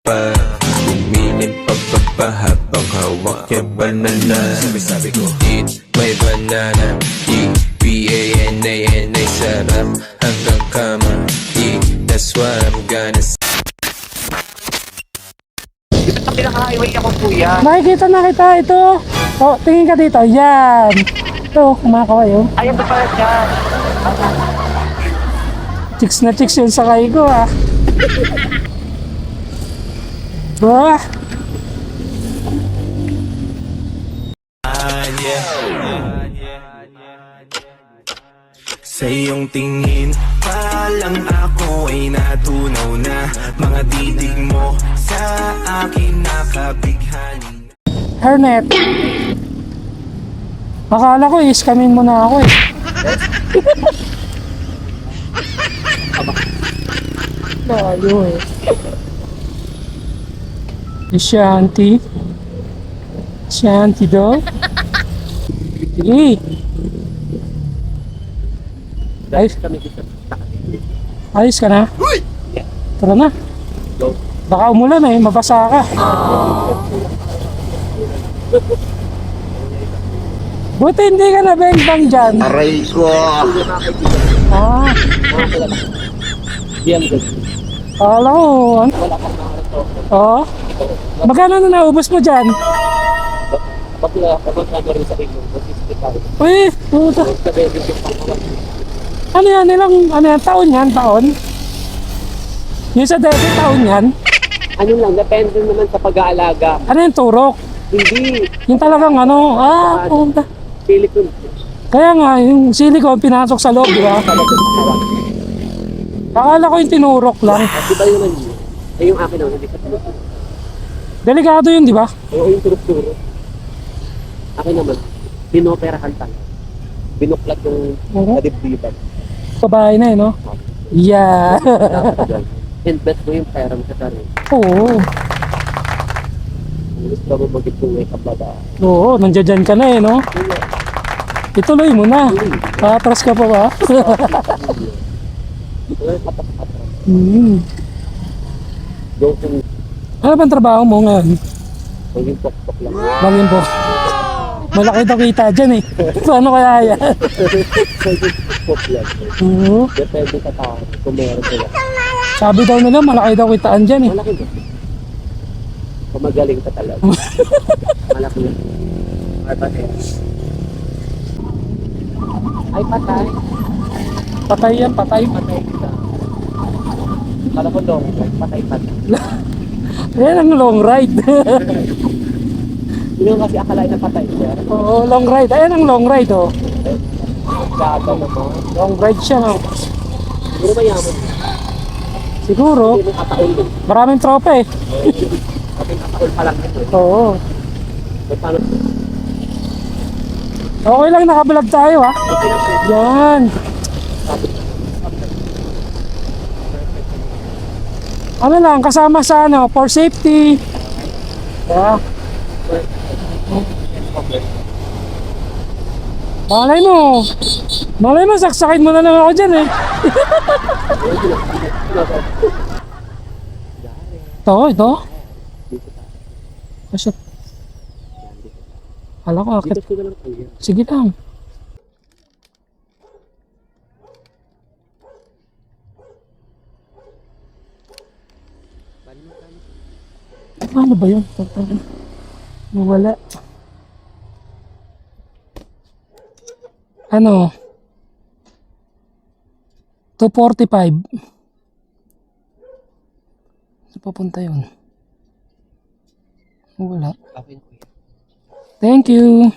pa. Umilim pababa habang hawak yung banana. Sabi ko, eat my banana. E-B-A-N-A-N-A. Sarap hanggang kama. That's what I'm gonna say. Dito sa pinaka-highway ako, kuya. Makikita na kita ito. Oh, tingin ka dito. Yan. Ito, kumakaway oh. Ayun ba pala siya? Chicks na chicks yung sakay ko ah. Bah. Sa iyong tingin pa lang ako ay natunaw na. Mga titig mo sa akin nakabighani. Hernet. Akala ko iskamin mo na ako eh. Layo eh. Shanty. Shanty daw. Sige. Ayos. Ayos ka na? Tara na. Baka umulan eh, mabasa ka. Buti hindi ka na bang dyan. Aray ko! Ah. Kala ko. Ano? Oo. Magkano na naubos mo dyan? Uy, puta. Ano yan? Ano yan? Taon yan? Taon? Yung sa debit, taon yan? Ano lang, depende naman sa pag-aalaga. Ano yung turok? Hindi. Yung talagang ano? Ah, puta. Silicone. Kaya nga, yung silicone pinasok sa loob, di ba? Akala ko yung tinurok lang. Di ba yun naman yun? Eh, yung akin naman, hindi ka turok. Delikado yun, di ba? Oo, yung turok-turok. Akin naman, binoperahan talaga. Binuklat yung kadibdiban. Kabahay na eh, no? Yeah. Invest mo yung pera mo sa sarili. Oo. Kung gusto mo mag-ituloy ka ba ba? Oo, nandiyan ka na eh, no? Ituloy mo na. Patras ka pa ba? Go kung Ano bang trabaho mo ngayon? maging pok-pok lang. Bangin po. Malaki daw kita dyan eh. Paano kaya yan? Maging pok lang. Oo. Depende sa tao kung meron sila. Sabi daw nila malaki daw kitaan dyan eh. Malaki ba? Kung magaling ka talaga. Malaki na. Ay, patay. Ay, patay. Patay yan, patay. Patay kita. Kala ko dong, patay. Yan ang long ride. Yun yung kasi akalain na patay siya. Oo, long ride. Ayan ang long ride oh. Gaga naman. Long ride siya no. Siguro mayaman. Siguro. Hindi mo kataon din. Maraming tropa eh. Kasi kataon pa lang ito. Oo. So, paano? Okay lang, nakablog tayo ha. Yan. Ano lang, kasama sa ano, for safety. Yeah. Malay mo, saksakin mo na lang ako dyan eh. Ito. Asya. Hala ko, akit. Dito ko na lang kuya. Sige lang. Ano ba yun? Wala. Ano? 245. Saan papunta yun? Wala. Akin kuya. Thank you.